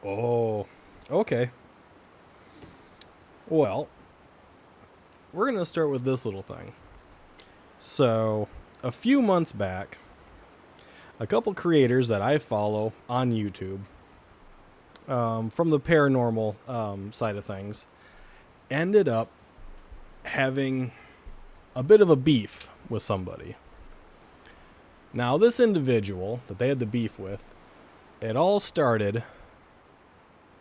Oh, okay. Well, we're going to start with this little thing. So, a few months back, a couple creators that I follow on YouTube from the paranormal side of things ended up having a bit of a beef with somebody. Now, this individual that they had the beef with, it all started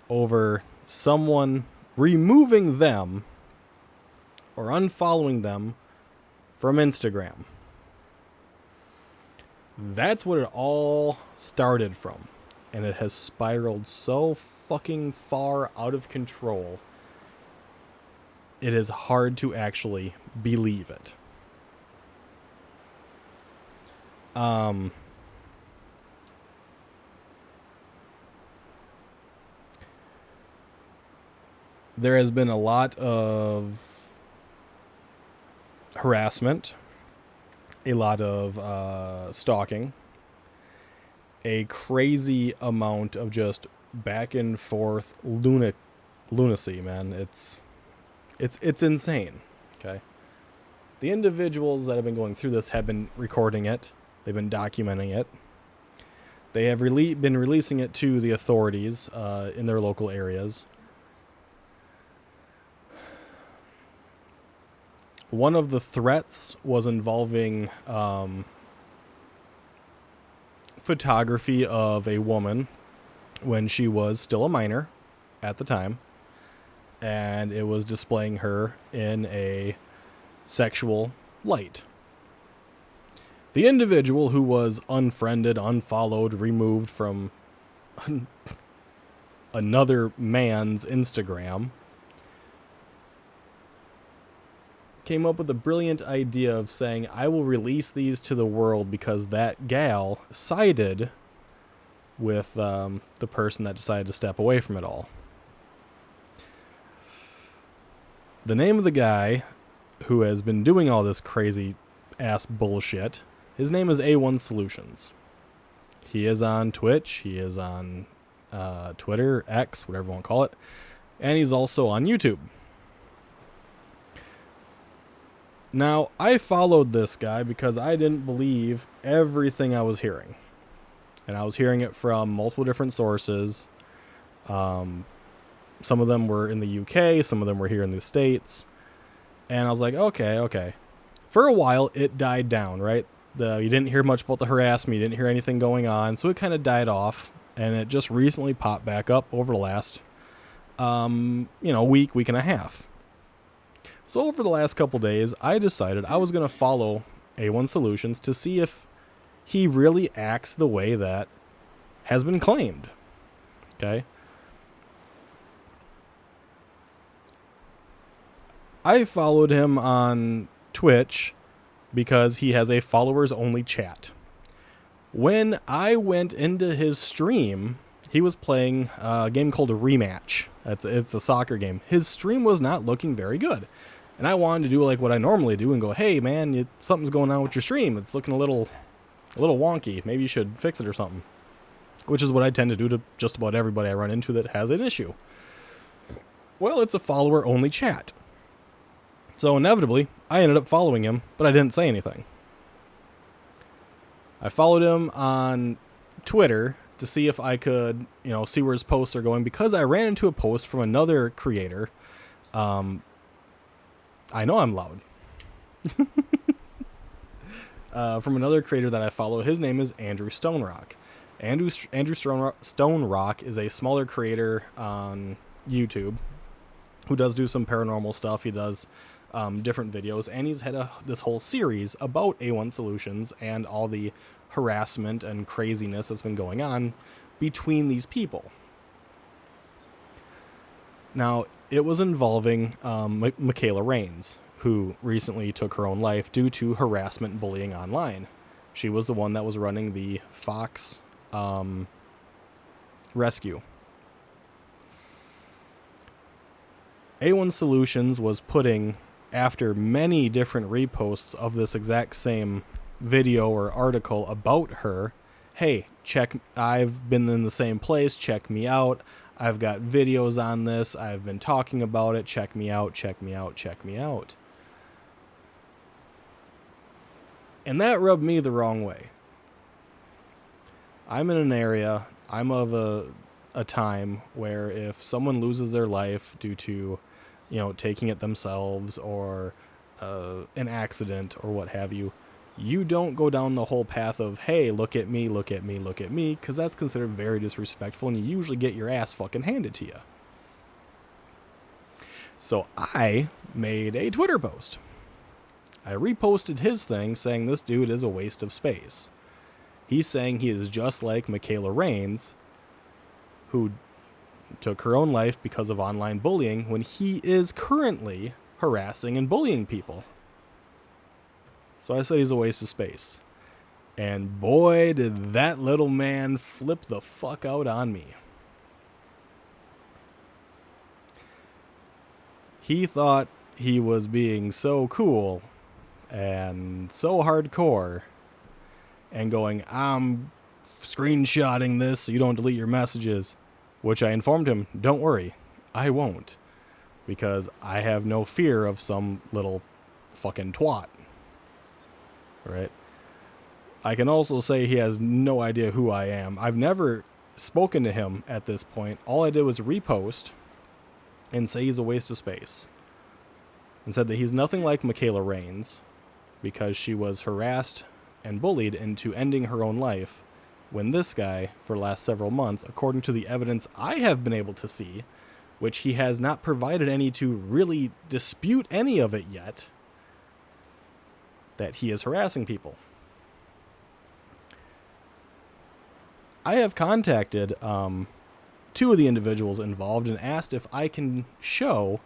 over someone removing them or unfollowing them from Instagram. That's what it all started from. And it has spiraled so fucking far out of control. It is hard to actually believe it. There has been a lot of harassment, a lot of stalking, a crazy amount of just back and forth lunacy, man. It's insane. Okay. The individuals that have been going through this have been recording it. They've been documenting it. They have been releasing it to the authorities in their local areas. One of the threats was involving photography of a woman when she was still a minor at the time, and it was displaying her in a sexual light. The individual, who was unfriended, unfollowed, removed from another man's Instagram, came up with a brilliant idea of saying, I will release these to the world because that gal sided with the person that decided to step away from it all. The name of the guy who has been doing all this crazy ass bullshit, his name is A1 Solutions. He is on Twitch, he is on Twitter, X, whatever you want to call it, and he's also on YouTube. Now, I followed this guy because I didn't believe everything I was hearing. And I was hearing it from multiple different sources. Some of them were in the UK, some of them were here in the States. And I was like, okay. For a while, it died down, right? You didn't hear much about the harassment, you didn't hear anything going on, so it kind of died off. And it just recently popped back up over the last, week and a half. So over the last couple days, I decided I was going to follow A1 Solutions to see if he really acts the way that has been claimed. Okay? I followed him on Twitch because he has a followers-only chat. When I went into his stream, he was playing a game called a Rematch. It's a soccer game. His stream was not looking very good. And I wanted to do like what I normally do and go, hey, man, something's going on with your stream. It's looking a little wonky. Maybe you should fix it or something. Which is what I tend to do to just about everybody I run into that has an issue. Well, it's a follower-only chat. So inevitably, I ended up following him, but I didn't say anything. I followed him on Twitter to see if I could, see where his posts are going, because I ran into a post from another creator. I know I'm loud. From another creator that I follow. His name is Andrew Stonerock. Andrew Stonerock is a smaller creator on YouTube who does do some paranormal stuff. He does different videos, and he's had this whole series about A1 Solutions and all the harassment and craziness that's been going on between these people. Now, it was involving Mikayla Rains, who recently took her own life due to harassment and bullying online. She was the one that was running the Fox rescue. A1 Solutions was putting, after many different reposts of this exact same video or article about her, hey, I've been in the same place, check me out. I've got videos on this. I've been talking about it. Check me out, check me out, check me out. And that rubbed me the wrong way. I'm in an area, I'm of a time where if someone loses their life due to, taking it themselves or an accident or what have you, you don't go down the whole path of, hey, look at me, look at me, look at me, because that's considered very disrespectful, and you usually get your ass fucking handed to you. So I made a Twitter post. I reposted his thing saying this dude is a waste of space. He's saying he is just like Mikayla Rains, who took her own life because of online bullying when he is currently harassing and bullying people. So I said he's a waste of space. And boy, did that little man flip the fuck out on me. He thought he was being so cool and so hardcore and going, I'm screenshotting this so you don't delete your messages. Which I informed him, don't worry, I won't. Because I have no fear of some little fucking twat. Right? I can also say he has no idea who I am. I've never spoken to him at this point. All I did was repost and say he's a waste of space. And said that he's nothing like Mikayla Rains because she was harassed and bullied into ending her own life when this guy, for the last several months, according to the evidence I have been able to see, which he has not provided any to really dispute any of it yet, that he is harassing people. I have contacted two of the individuals involved and asked if I can show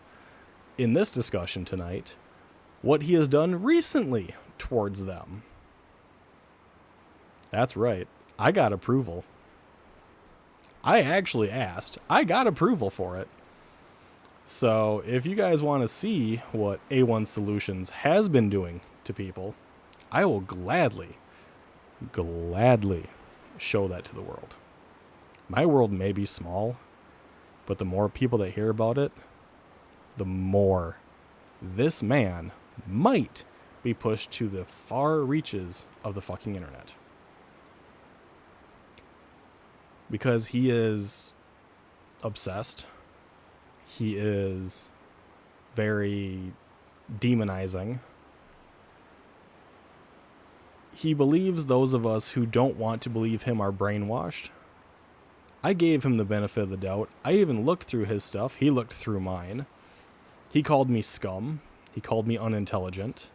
in this discussion tonight what he has done recently towards them. That's right. I got approval. I actually asked. I got approval for it. So if you guys want to see what A1 Solutions has been doing to people, I will gladly show that to the world. My world may be small, but the more people that hear about it, the more this man might be pushed to the far reaches of the fucking internet. Because he is obsessed. He is very demonizing. He believes those of us who don't want to believe him are brainwashed. I gave him the benefit of the doubt. I even looked through his stuff. He looked through mine. He called me scum. He called me unintelligent.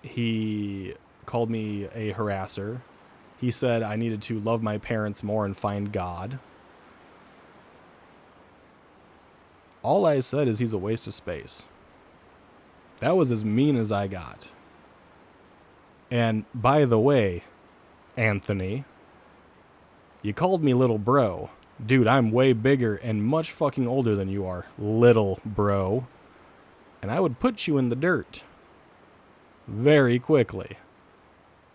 He called me a harasser. He said I needed to love my parents more and find God. All I said is he's a waste of space. That was as mean as I got. And by the way, Anthony, you called me little bro. Dude, I'm way bigger and much fucking older than you are, little bro. And I would put you in the dirt. Very quickly.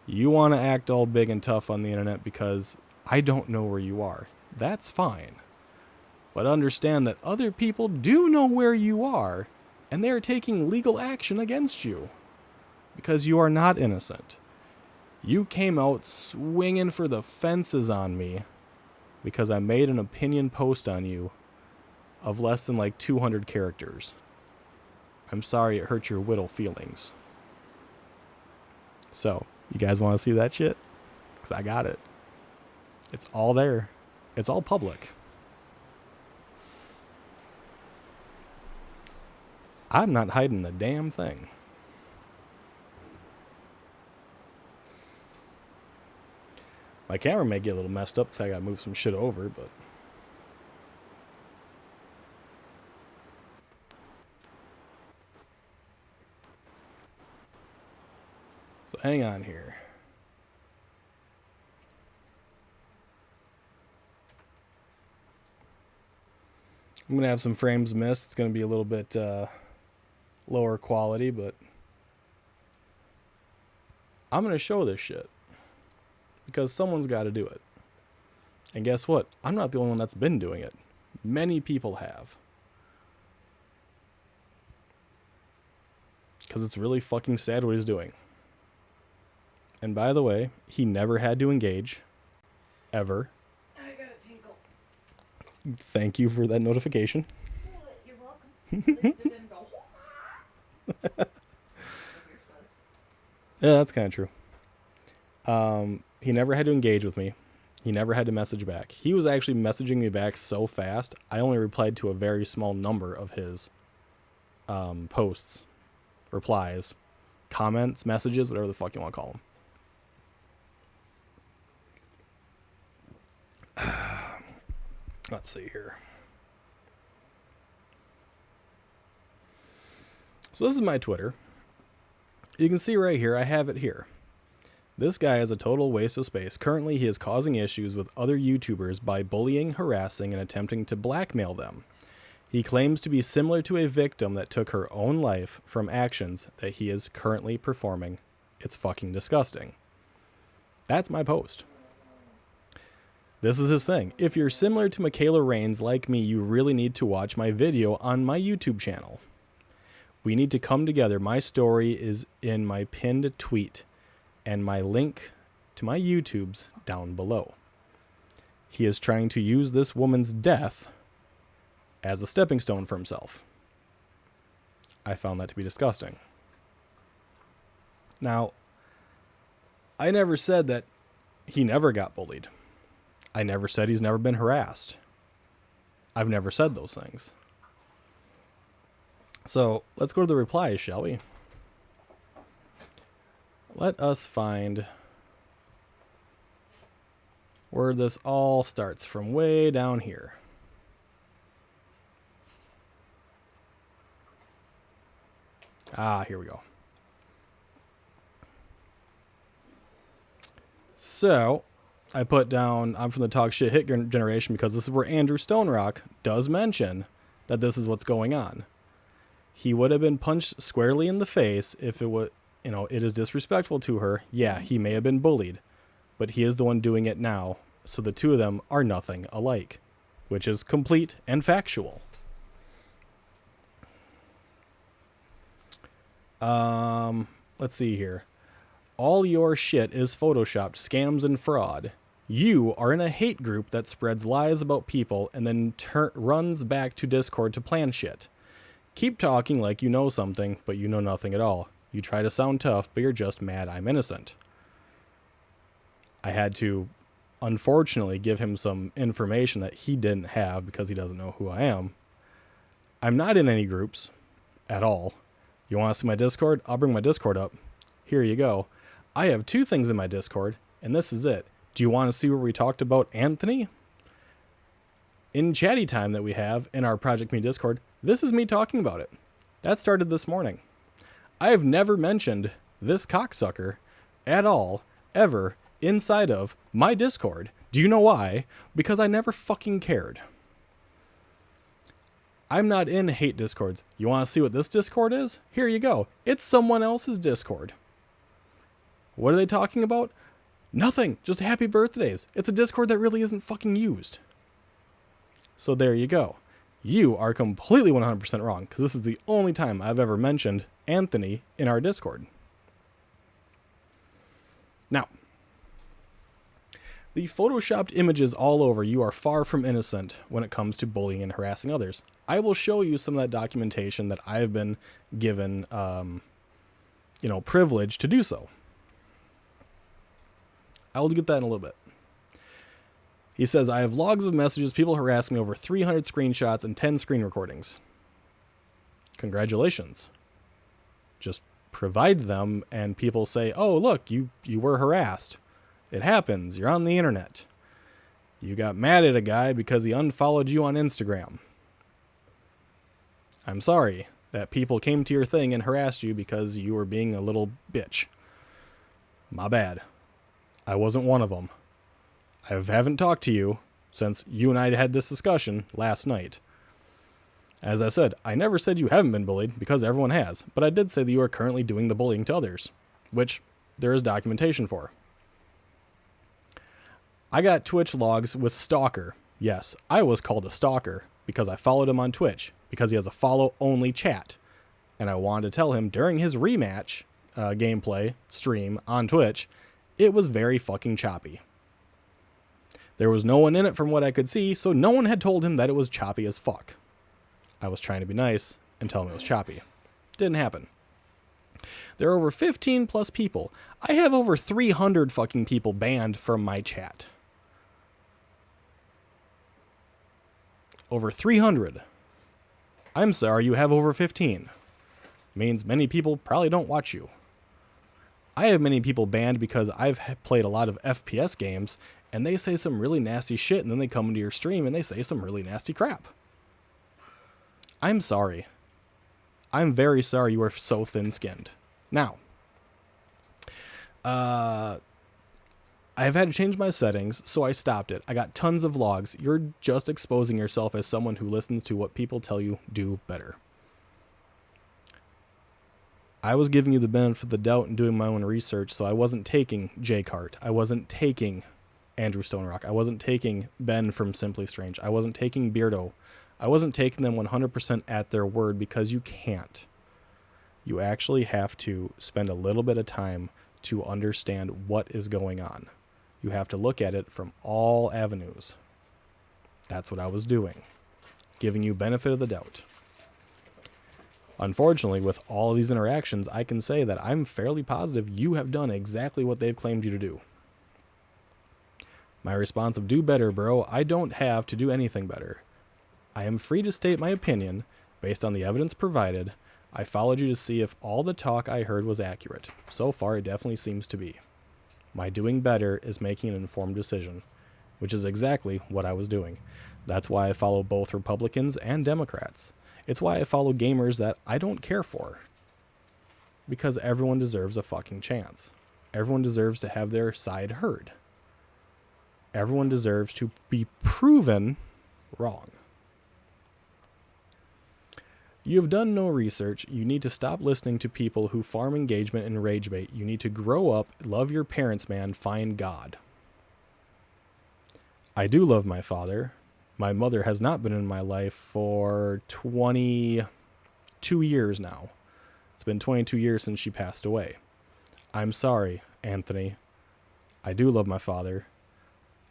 You want to act all big and tough on the internet because I don't know where you are. That's fine. But understand that other people do know where you are, and they are taking legal action against you. Because you are not innocent. You came out swinging for the fences on me because I made an opinion post on you of less than like 200 characters. I'm sorry it hurt your little feelings. So, you guys want to see that shit? Because I got it. It's all there. It's all public. I'm not hiding a damn thing. My camera may get a little messed up because I got to move some shit over, but... So hang on here. I'm going to have some frames missed. It's going to be a little bit lower quality, but I'm going to show this shit. Because someone's got to do it. And guess what? I'm not the only one that's been doing it. Many people have. Because it's really fucking sad what he's doing. And by the way, he never had to engage. Ever. I got a tinkle. Thank you for that notification. You're welcome. At least it didn't go. Yeah, that's kind of true. He never had to engage with me. He never had to message back. He was actually messaging me back so fast, I only replied to a very small number of his posts, replies, comments, messages, whatever the fuck you want to call them. Let's see here. So this is my Twitter. You can see right here, I have it here. This guy is a total waste of space. Currently, he is causing issues with other YouTubers by bullying, harassing, and attempting to blackmail them. He claims to be similar to a victim that took her own life from actions that he is currently performing. It's fucking disgusting. That's my post. This is his thing. If you're similar to Mikayla Rains like me, you really need to watch my video on my YouTube channel. We need to come together. My story is in my pinned tweet, and my link to my YouTube's down below. He is trying to use this woman's death as a stepping stone for himself. I found that to be disgusting. Now, I never said that he never got bullied. I never said he's never been harassed. I've never said those things. So, let's go to the replies, shall we? Let us find where this all starts, from way down here. Here we go. So, I put down, I'm from the Talk Shit Hit generation, because this is where Andrew Stonerock does mention that this is what's going on. He would have been punched squarely in the face if it was, it is disrespectful to her. Yeah, he may have been bullied, but he is the one doing it now. So the two of them are nothing alike, which is complete and factual. Let's see here. All your shit is photoshopped, scams, and fraud. You are in a hate group that spreads lies about people and then runs back to Discord to plan shit. Keep talking like you know something, but you know nothing at all. You try to sound tough, but you're just mad I'm innocent. I had to, unfortunately, give him some information that he didn't have because he doesn't know who I am. I'm not in any groups at all. You want to see my Discord? I'll bring my Discord up. Here you go. I have 2 things in my Discord, and this is it. Do you want to see where we talked about Anthony? In chatty time that we have in our Project Me Discord, this is me talking about it. That started this morning. I have never mentioned this cocksucker at all, ever, inside of my Discord. Do you know why? Because I never fucking cared. I'm not in hate Discords. You want to see what this Discord is? Here you go. It's someone else's Discord. What are they talking about? Nothing. Just happy birthdays. It's a Discord that really isn't fucking used. So there you go. You are completely 100% wrong, because this is the only time I've ever mentioned Anthony in our Discord. Now, the photoshopped images all over, you are far from innocent when it comes to bullying and harassing others. I will show you some of that documentation that I've been given, privilege to do so. I will get that in a little bit. He says, I have logs of messages, people harass me, over 300 screenshots, and 10 screen recordings. Congratulations. Just provide them, and people say, oh, look, you were harassed. It happens. You're on the internet. You got mad at a guy because he unfollowed you on Instagram. I'm sorry that people came to your thing and harassed you because you were being a little bitch. My bad. I wasn't one of them. I haven't talked to you since you and I had this discussion last night. As I said, I never said you haven't been bullied, because everyone has, but I did say that you are currently doing the bullying to others, which there is documentation for. I got Twitch logs with Stalker. Yes, I was called a stalker because I followed him on Twitch because he has a follow-only chat. And I wanted to tell him during his rematch gameplay stream on Twitch, it was very fucking choppy. There was no one in it from what I could see, so no one had told him that it was choppy as fuck. I was trying to be nice and tell him it was choppy. Didn't happen. There are over 15 plus people. I have over 300 fucking people banned from my chat. Over 300. I'm sorry you have over 15. Means many people probably don't watch you. I have many people banned because I've played a lot of FPS games and they say some really nasty shit and then they come into your stream and they say some really nasty crap. I'm sorry. I'm very sorry you are so thin-skinned. Now, I have had to change my settings, so I stopped it. I got tons of logs. You're just exposing yourself as someone who listens to what people tell you do better. I was giving you the benefit of the doubt and doing my own research, so I wasn't taking JCart. I wasn't taking Andrew Stonerock. I wasn't taking Ben from Simply Strange. I wasn't taking Beardo. I wasn't taking them 100% at their word because you can't. You actually have to spend a little bit of time to understand what is going on. You have to look at it from all avenues. That's what I was doing. Giving you benefit of the doubt. Unfortunately, with all of these interactions, I can say that I'm fairly positive you have done exactly what they've claimed you to do. My response of do better, bro. I don't have to do anything better. I am free to state my opinion based on the evidence provided. I followed you to see if all the talk I heard was accurate. So far, it definitely seems to be. My doing better is making an informed decision, which is exactly what I was doing. That's why I follow both Republicans and Democrats. It's why I follow gamers that I don't care for. Because everyone deserves a fucking chance. Everyone deserves to have their side heard. Everyone deserves to be proven wrong. You have done no research. You need to stop listening to people who farm engagement and rage bait. You need to grow up, love your parents, man, find God. I do love my father. My mother has not been in my life for 22 years now. It's been 22 years since she passed away. I'm sorry, Anthony. I do love my father.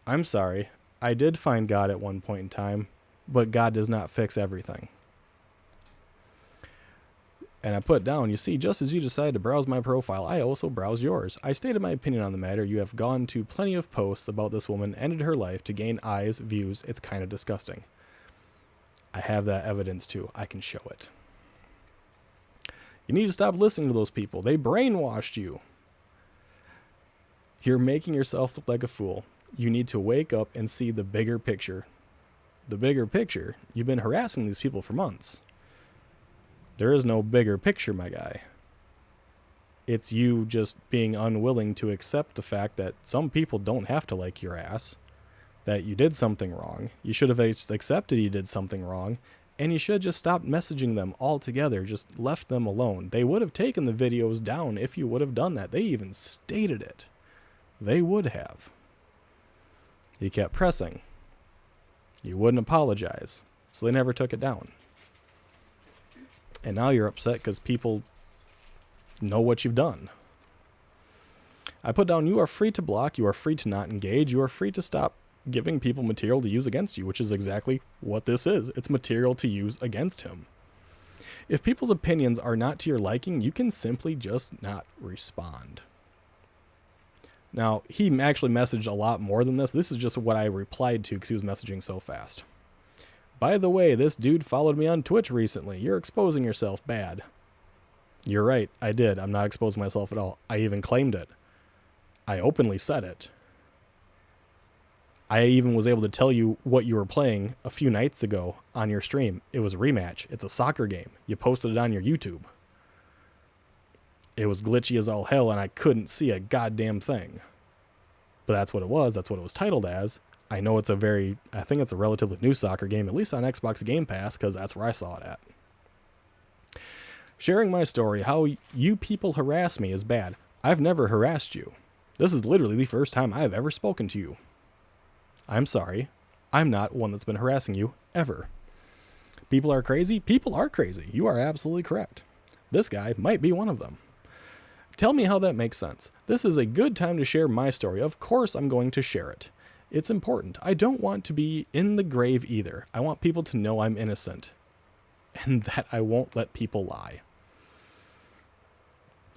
I'm sorry. I did find God at one point in time, but God does not fix everything. And I put down, you see, just as you decided to browse my profile, I also browsed yours. I stated my opinion on the matter. You have gone to plenty of posts about this woman, ended her life to gain eyes, views. It's kind of disgusting. I have that evidence too. I can show it. You need to stop listening to those people. They brainwashed you. You're making yourself look like a fool. You need to wake up and see the bigger picture. The bigger picture? You've been harassing these people for months. There is no bigger picture, my guy. It's you just being unwilling to accept the fact that some people don't have to like your ass, that you did something wrong. You should have accepted you did something wrong, and you should have just stopped messaging them altogether, just left them alone. They would have taken the videos down if you would have done that. They even stated it. They would have. You kept pressing. You wouldn't apologize, so they never took it down. And now you're upset because people know what you've done. I put down, you are free to block, you are free to not engage, you are free to stop giving people material to use against you, which is exactly what this is. It's material to use against him. If people's opinions are not to your liking, you can simply just not respond. Now, he actually messaged a lot more than this. This is just what I replied to because he was messaging so fast. By the way, this dude followed me on Twitch recently. You're exposing yourself bad. You're right, I did. I'm not exposing myself at all. I even claimed it. I openly said it. I even was able to tell you what you were playing a few nights ago on your stream. It was a rematch. It's a soccer game. You posted it on your YouTube. It was glitchy as all hell, and I couldn't see a goddamn thing. But that's what it was. That's what it was titled as. I know it's I think it's a relatively new soccer game, at least on Xbox Game Pass, because that's where I saw it at. Sharing my story, how you people harass me is bad. I've never harassed you. This is literally the first time I've ever spoken to you. I'm sorry. I'm not one that's been harassing you ever. People are crazy. People are crazy. You are absolutely correct. This guy might be one of them. Tell me how that makes sense. This is a good time to share my story. Of course I'm going to share it. It's important. I don't want to be in the grave either. I want people to know I'm innocent and that I won't let people lie.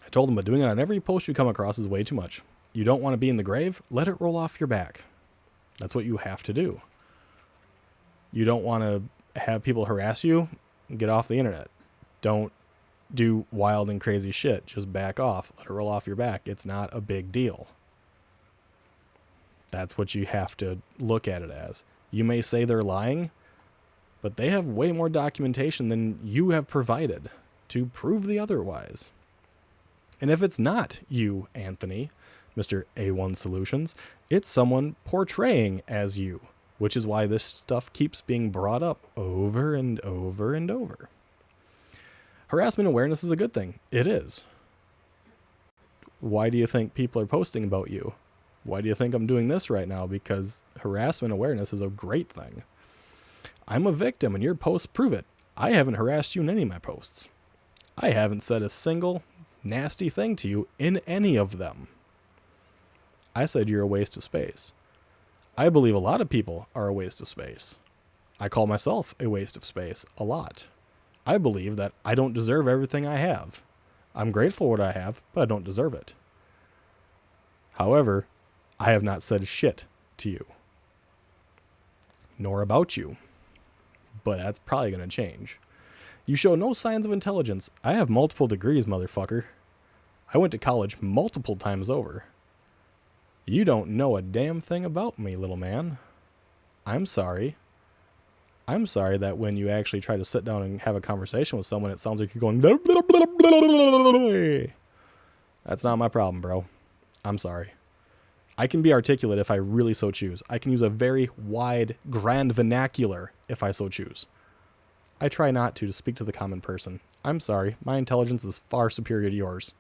I told him, but doing it on every post you come across is way too much. You don't want to be in the grave? Let it roll off your back. That's what you have to do. You don't want to have people harass you? Get off the internet. Don't do wild and crazy shit. Just back off. Let it roll off your back. It's not a big deal. That's what you have to look at it as. You may say they're lying, but they have way more documentation than you have provided to prove the otherwise. And if it's not you, Anthony, Mr. A1 Solutions, it's someone portraying as you, which is why this stuff keeps being brought up over and over and over. Harassment awareness is a good thing. It is. Why do you think people are posting about you? Why do you think I'm doing this right now? Because harassment awareness is a great thing. I'm a victim, and your posts prove it. I haven't harassed you in any of my posts. I haven't said a single nasty thing to you in any of them. I said you're a waste of space. I believe a lot of people are a waste of space. I call myself a waste of space a lot. I believe that I don't deserve everything I have. I'm grateful for what I have, but I don't deserve it. However, I have not said shit to you, nor about you, but that's probably going to change. You show no signs of intelligence. I have multiple degrees, motherfucker. I went to college multiple times over. You don't know a damn thing about me, little man. I'm sorry. I'm sorry that when you actually try to sit down and have a conversation with someone, it sounds like you're going... That's not my problem, bro. I'm sorry. I can be articulate if I really so choose. I can use a very wide, grand vernacular if I so choose. I try not to speak to the common person. I'm sorry. My intelligence is far superior to yours.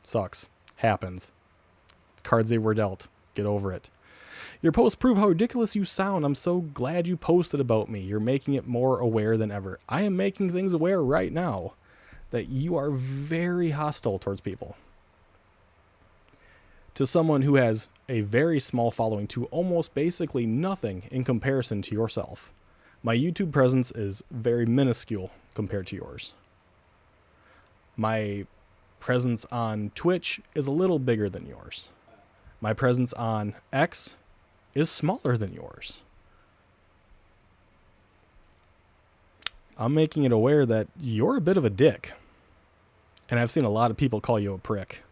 Sucks. Happens. It's cards they were dealt. Get over it. Your posts prove how ridiculous you sound. I'm so glad you posted about me. You're making it more aware than ever. I am making things aware right now that you are very hostile towards people. To someone who has a very small following to almost basically nothing in comparison to yourself. My YouTube presence is very minuscule compared to yours. My presence on Twitch is a little bigger than yours. My presence on X is smaller than yours. I'm making it aware that you're a bit of a dick. And I've seen a lot of people call you a prick.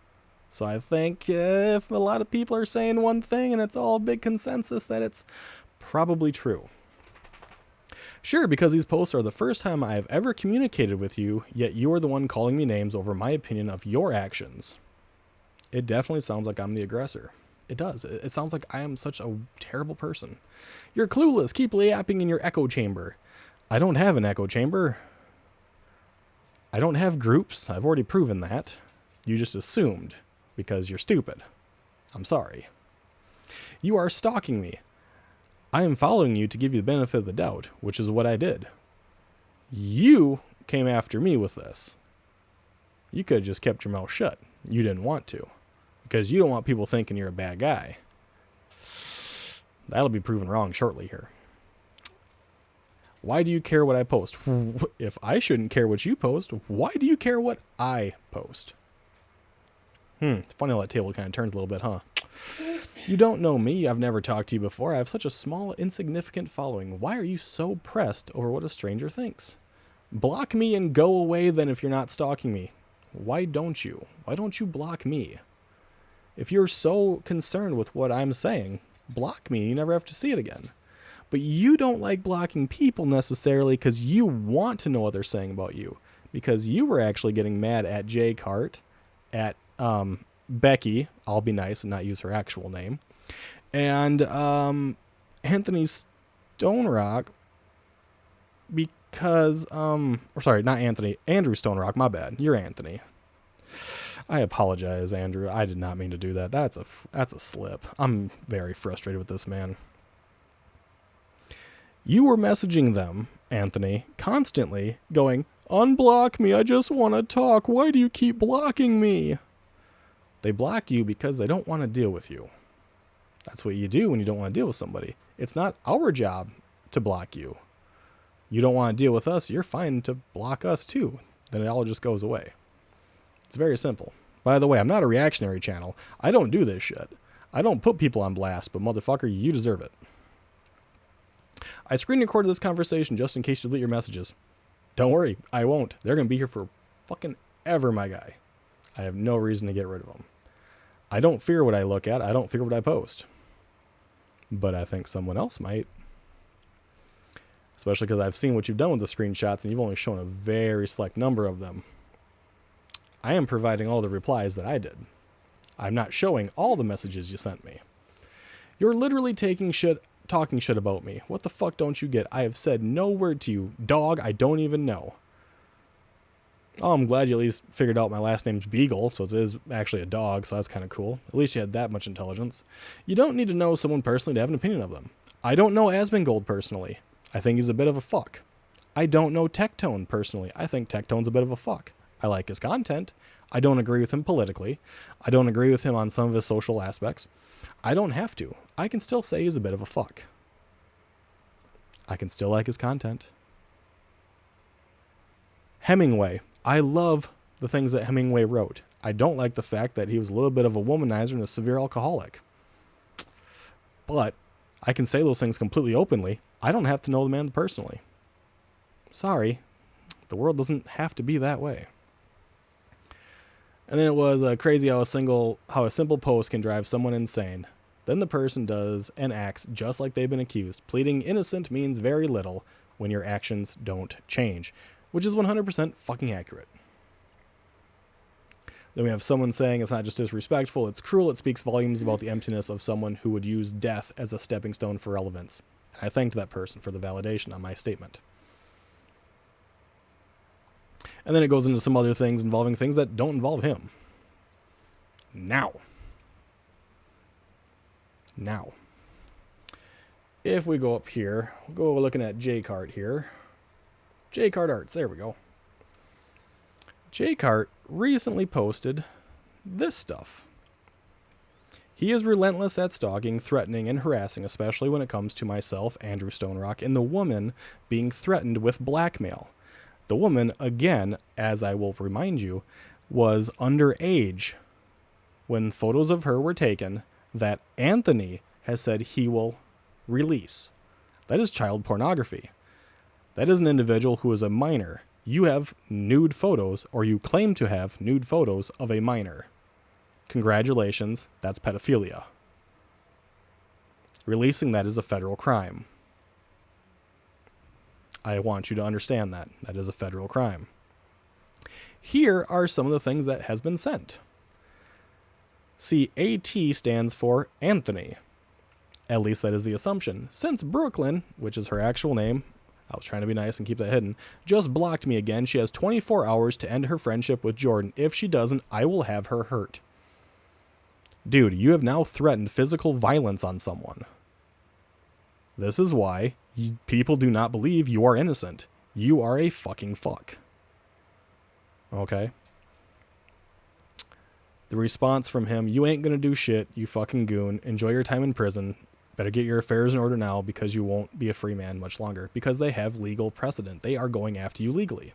So I think if a lot of people are saying one thing and it's all a big consensus, that it's probably true. Sure, because these posts are the first time I've ever communicated with you, yet you're the one calling me names over my opinion of your actions. It definitely sounds like I'm the aggressor. It does. It sounds like I am such a terrible person. You're clueless. Keep yapping in your echo chamber. I don't have an echo chamber. I don't have groups. I've already proven that. You just assumed because you're stupid. I'm sorry. You are stalking me. I am following you to give you the benefit of the doubt, which is what I did. You came after me with this. You could have just kept your mouth shut. You didn't want to. Because you don't want people thinking you're a bad guy. That'll be proven wrong shortly here. Why do you care what I post? If I shouldn't care what you post, why do you care what I post? It's funny how that table kind of turns a little bit, huh? You don't know me. I've never talked to you before. I have such a small, insignificant following. Why are you so pressed over what a stranger thinks? Block me and go away then if you're not stalking me. Why don't you? Why don't you block me? If you're so concerned with what I'm saying, block me. You never have to see it again. But you don't like blocking people necessarily because you want to know what they're saying about you. Because you were actually getting mad at JCart, at Becky, I'll be nice and not use her actual name, and Anthony Stonerock because, or sorry, not Anthony, Andrew Stonerock, my bad, you're Anthony. I apologize, Andrew, I did not mean to do that. That's a slip. I'm very frustrated with this man. You were messaging them, Anthony, constantly going, "Unblock me, I just want to talk. Why do you keep blocking me?" They block you because they don't want to deal with you. That's what you do when you don't want to deal with somebody. It's not our job to block you. You don't want to deal with us, you're fine to block us too. Then it all just goes away. It's very simple. By the way, I'm not a reactionary channel. I don't do this shit. I don't put people on blast, but motherfucker, you deserve it. I screen recorded this conversation just in case you delete your messages. Don't worry, I won't. They're going to be here for fucking ever, my guy. I have no reason to get rid of them. I don't fear what I look at. I don't fear what I post. But I think someone else might. Especially because I've seen what you've done with the screenshots and you've only shown a very select number of them. I am providing all the replies that I did. I'm not showing all the messages you sent me. You're literally talking shit about me. What the fuck don't you get? I have said no word to you. Dog, I don't even know. Oh, I'm glad you at least figured out my last name's Beagle, so it is actually a dog, so that's kind of cool. At least you had that much intelligence. You don't need to know someone personally to have an opinion of them. I don't know Asmongold personally. I think he's a bit of a fuck. I don't know Tectone personally. I think Tectone's a bit of a fuck. I like his content. I don't agree with him politically. I don't agree with him on some of his social aspects. I don't have to. I can still say he's a bit of a fuck. I can still like his content. Hemingway. I love the things that Hemingway wrote. I don't like the fact that he was a little bit of a womanizer and a severe alcoholic. But I can say those things completely openly. I don't have to know the man personally. Sorry. The world doesn't have to be that way. And then it was crazy how a simple post can drive someone insane. Then the person does and acts just like they've been accused. Pleading innocent means very little when your actions don't change, which is 100% fucking accurate. Then we have someone saying it's not just disrespectful, it's cruel. It speaks volumes about the emptiness of someone who would use death as a stepping stone for relevance. And I thanked that person for the validation on my statement. And then it goes into some other things involving things that don't involve him. Now, if we go up here, we'll go looking at JCart here. JCartArts, there we go. JCart recently posted this stuff. He is relentless at stalking, threatening, and harassing, especially when it comes to myself, Andrew Stonerock, and the woman being threatened with blackmail. The woman, again, as I will remind you, was underage when photos of her were taken that Anthony has said he will release. That is child pornography. That is an individual who is a minor. You have nude photos, or you claim to have nude photos of a minor. Congratulations, that's pedophilia. Releasing that is a federal crime. I want you to understand that. That is a federal crime. Here are some of the things that has been sent. See, AT stands for Anthony. At least that is the assumption. Since Brooklyn, which is her actual name, I was trying to be nice and keep that hidden, just blocked me again. She has 24 hours to end her friendship with Jordan. If she doesn't, I will have her hurt. Dude, you have now threatened physical violence on someone. This is why people do not believe you are innocent. You are a fucking fuck. Okay? The response from him, you ain't gonna do shit, you fucking goon. Enjoy your time in prison. Better get your affairs in order now because you won't be a free man much longer. Because they have legal precedent. They are going after you legally.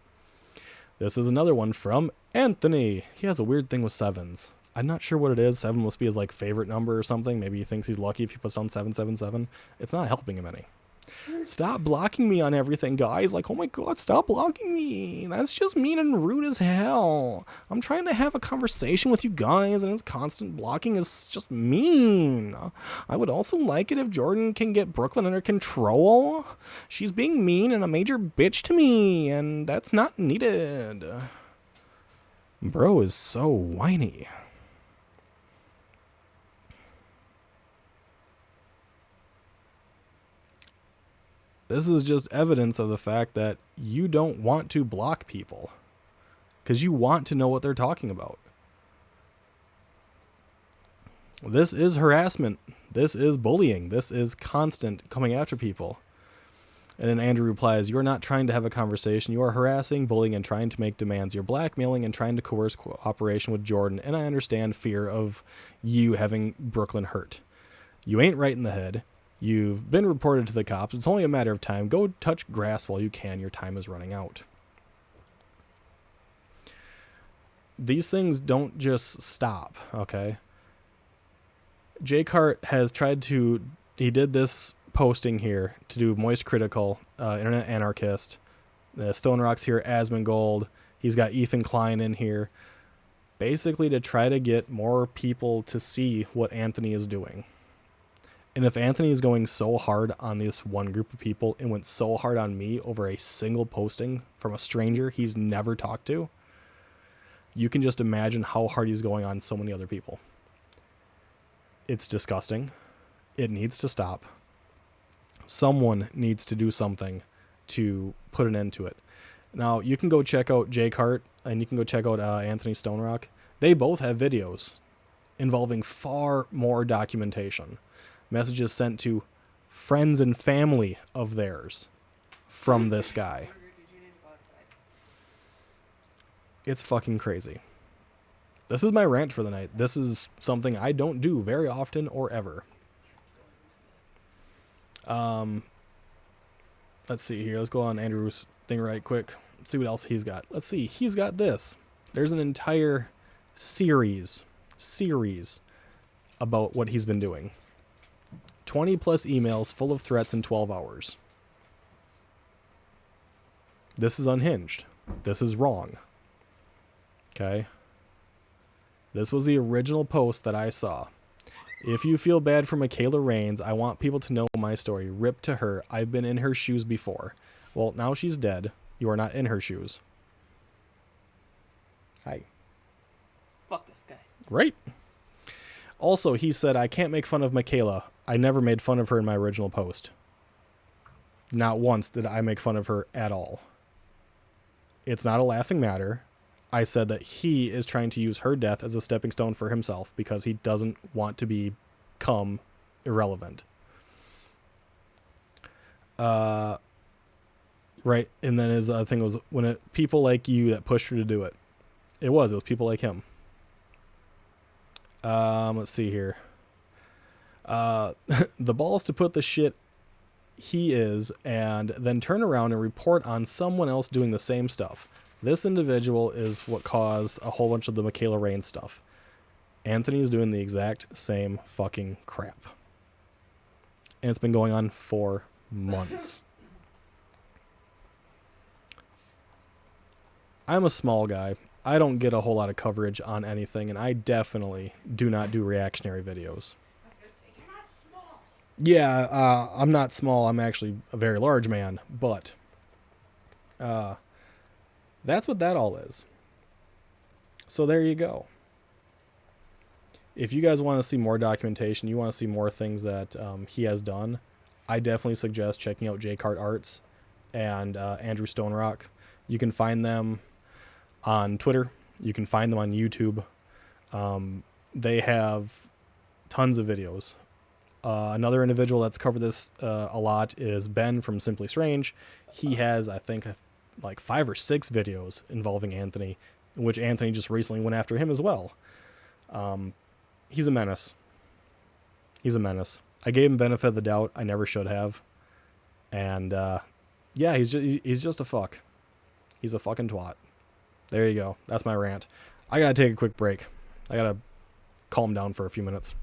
This is another one from Anthony. He has a weird thing with sevens. I'm not sure what it is. 7 must be his like favorite number or something. Maybe he thinks he's lucky if he puts on 777. It's not helping him any. Stop blocking me on everything, guys. Like, oh my god, stop blocking me. That's just mean and rude as hell. I'm trying to have a conversation with you guys, and his constant blocking is just mean. I would also like it if Jordan can get Brooklyn under control. She's being mean and a major bitch to me, and that's not needed. Bro is so whiny. This is just evidence of the fact that you don't want to block people because you want to know what they're talking about. This is harassment. This is bullying. This is constant coming after people. And then Andrew replies, "You are not trying to have a conversation. You are harassing, bullying, and trying to make demands. You're blackmailing and trying to coerce cooperation with Jordan, and I understand fear of you having Brooklyn hurt. You ain't right in the head. You've been reported to the cops. It's only a matter of time. Go touch grass while you can. Your time is running out." These things don't just stop, okay? JCart has tried to... He did this posting here to do Moist Critical, Internet Anarchist. Stonerock's here, Asmongold. He's got Ethan Klein in here. Basically to try to get more people to see what Anthony is doing. And if Anthony is going so hard on this one group of people and went so hard on me over a single posting from a stranger he's never talked to, you can just imagine how hard he's going on so many other people. It's disgusting. It needs to stop. Someone needs to do something to put an end to it. Now, you can go check out JCart and you can go check out Anthony Stonerock. They both have videos involving far more documentation. Messages sent to friends and family of theirs from this guy. It's fucking crazy. This is my rant for the night. This is something I don't do very often or ever. Let's see here. Let's go on Andrew's thing right quick. Let's see what else he's got. Let's see. He's got this. There's an entire series about what he's been doing. 20 plus emails full of threats in 12 hours. This is unhinged. This is wrong. Okay? This was the original post that I saw. "If you feel bad for Mikayla Rains, I want people to know my story. Rip to her. I've been in her shoes before." Well, now she's dead. You are not in her shoes. Hi. Fuck this guy. Right. Also, he said, "I can't make fun of Mikayla. I never made fun of her in my original post. Not once did I make fun of her at all. It's not a laughing matter. I said that he is trying to use her death as a stepping stone for himself because he doesn't want to become irrelevant." Right. And then his other thing was people like you that pushed her to do it. It was people like him. Let's see here. The balls to put the shit he is and then turn around and report on someone else doing the same stuff. This individual is what caused a whole bunch of the Mikayla Rains stuff. Anthony is doing the exact same fucking crap. And it's been going on for months. I'm a small guy. I don't get a whole lot of coverage on anything, and I definitely do not do reactionary videos. I was gonna say, you're not small. Yeah, I'm not small. I'm actually a very large man, but that's what that all is. So there you go. If you guys want to see more documentation, you want to see more things that he has done, I definitely suggest checking out JCartArts and Andrew Stonerock. You can find them on Twitter. You can find them on YouTube. They have tons of videos. Another individual that's covered this a lot is Ben from Simply Strange. He has, I think, like 5 or 6 videos involving Anthony, in which Anthony just recently went after him as well. He's a menace. He's a menace. I gave him benefit of the doubt. I never should have. And yeah, he's just a fuck. He's a fucking twat. There you go. That's my rant. I gotta take a quick break. I gotta calm down for a few minutes.